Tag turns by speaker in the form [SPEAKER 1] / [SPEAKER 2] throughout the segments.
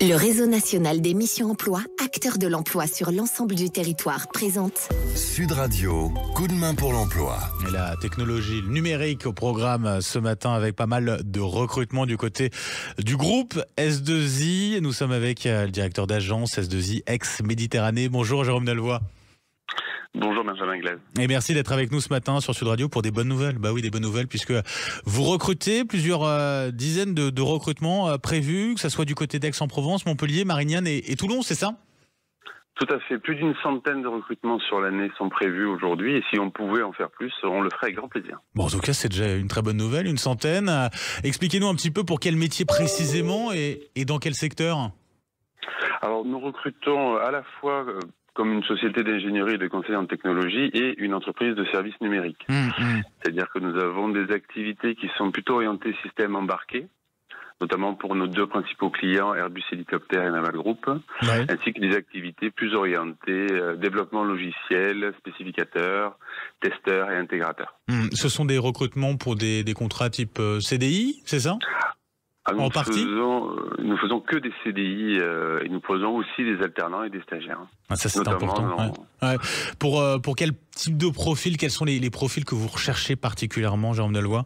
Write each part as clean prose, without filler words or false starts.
[SPEAKER 1] Le réseau national des missions emploi, acteur de l'emploi sur l'ensemble du territoire, présente
[SPEAKER 2] Sud Radio, coup de main pour l'emploi.
[SPEAKER 3] Et la technologie, le numérique au programme ce matin avec pas mal de recrutement du côté du groupe S2I. Nous sommes avec le directeur d'agence S2I ex-Méditerranée. Bonjour Jérôme Delvoye.
[SPEAKER 4] Bonjour Benjamin Glaise.
[SPEAKER 3] Et merci d'être avec nous ce matin sur Sud Radio pour des bonnes nouvelles. Bah oui, des bonnes nouvelles puisque vous recrutez plusieurs dizaines de recrutements prévus, que ce soit du côté d'Aix-en-Provence, Montpellier, Marignane et Toulon, c'est ça ?
[SPEAKER 4] Tout à fait. Plus d'une centaine de recrutements sur l'année sont prévus aujourd'hui et si on pouvait en faire plus, on le ferait avec grand plaisir.
[SPEAKER 3] Bon, en tout cas, c'est déjà une très bonne nouvelle, une centaine. Expliquez-nous un petit peu pour quel métier précisément et dans quel secteur ?
[SPEAKER 4] Alors, nous recrutons à la fois comme une société d'ingénierie et de conseil en technologie et une entreprise de services numériques. C'est-à-dire que nous avons des activités qui sont plutôt orientées système embarqué, notamment pour nos deux principaux clients, Airbus Hélicoptère et Naval Group, ainsi que des activités plus orientées développement logiciel, spécificateur, testeur et intégrateur.
[SPEAKER 3] Ce sont des recrutements pour des contrats type CDI, c'est ça ?
[SPEAKER 4] Nous faisons que des CDI et nous faisons aussi des alternants et des stagiaires.
[SPEAKER 3] Ah, ça c'est important. Ouais. Pour quel type de profil, quels sont les profils que vous recherchez particulièrement, Jérôme Delvoye ?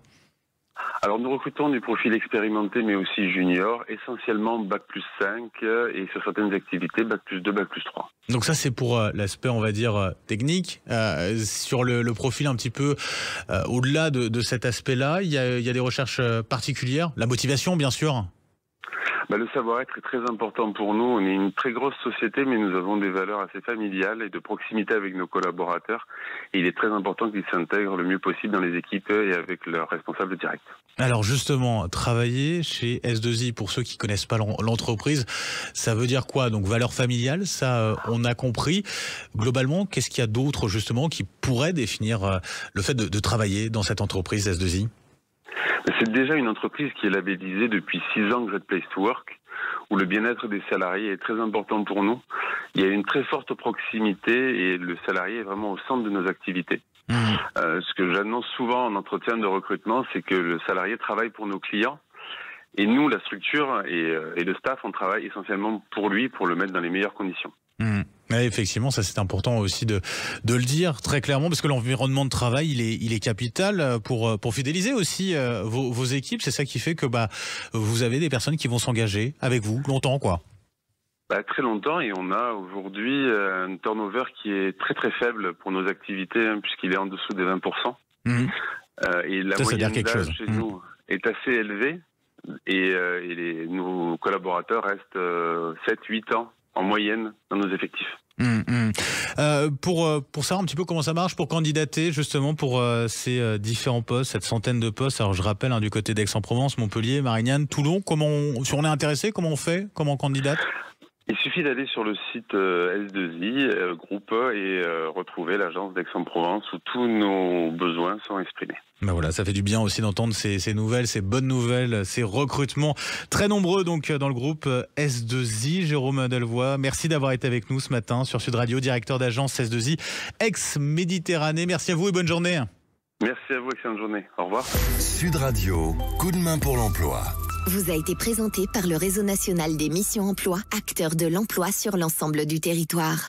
[SPEAKER 3] Alors
[SPEAKER 4] nous recrutons des profils expérimentés mais aussi juniors, essentiellement Bac+5 et sur certaines activités Bac+2, Bac+3.
[SPEAKER 3] Donc ça c'est pour l'aspect on va dire technique. Sur le profil un petit peu au-delà de cet aspect-là, il y a des recherches particulières, la motivation bien sûr.
[SPEAKER 4] Le savoir-être est très important pour nous. On est une très grosse société, mais nous avons des valeurs assez familiales et de proximité avec nos collaborateurs. Et il est très important qu'ils s'intègrent le mieux possible dans les équipes et avec leurs responsables directs.
[SPEAKER 3] Alors justement, travailler chez S2I, pour ceux qui connaissent pas l'entreprise, ça veut dire quoi ? Donc valeurs familiales, ça on a compris. Globalement, qu'est-ce qu'il y a d'autre justement qui pourrait définir le fait de travailler dans cette entreprise S2I ?
[SPEAKER 4] C'est déjà une entreprise qui est labellisée depuis 6 ans Great Place to Work, où le bien-être des salariés est très important pour nous. Il y a une très forte proximité et le salarié est vraiment au centre de nos activités. Ce que j'annonce souvent en entretien de recrutement, c'est que le salarié travaille pour nos clients. Et nous, la structure et le staff, on travaille essentiellement pour lui, pour le mettre dans les meilleures conditions.
[SPEAKER 3] Ouais, effectivement, ça c'est important aussi de le dire très clairement parce que l'environnement de travail il est capital pour fidéliser aussi vos équipes. C'est ça qui fait que vous avez des personnes qui vont s'engager avec vous longtemps quoi.
[SPEAKER 4] Très longtemps et on a aujourd'hui un turnover qui est très très faible pour nos activités puisqu'il est en dessous des 20%. Et la moyenne d'âge chez nous est assez élevée et nos collaborateurs restent 7-8 ans en moyenne dans nos effectifs.
[SPEAKER 3] Pour savoir un petit peu comment ça marche, pour candidater justement pour ces différents postes, cette centaine de postes, alors je rappelle du côté d'Aix-en-Provence, Montpellier, Marignane, Toulon, si on est intéressé, comment on fait, comment on candidate ?
[SPEAKER 4] Il suffit d'aller sur le site S2I groupe et retrouver l'agence d'Aix-en-Provence où tous nos besoins sont exprimés.
[SPEAKER 3] Voilà, ça fait du bien aussi d'entendre ces nouvelles, ces bonnes nouvelles, ces recrutements très nombreux donc dans le groupe S2I. Jérôme Delvoye, merci d'avoir été avec nous ce matin sur Sud Radio, directeur d'agence S2I ex-Méditerranée. Merci à vous et bonne journée.
[SPEAKER 4] Merci à vous, excellente journée. Au revoir.
[SPEAKER 2] Sud Radio, coup de main pour l'emploi.
[SPEAKER 1] Vous a été présenté par le réseau national des missions emploi, acteur de l'emploi sur l'ensemble du territoire.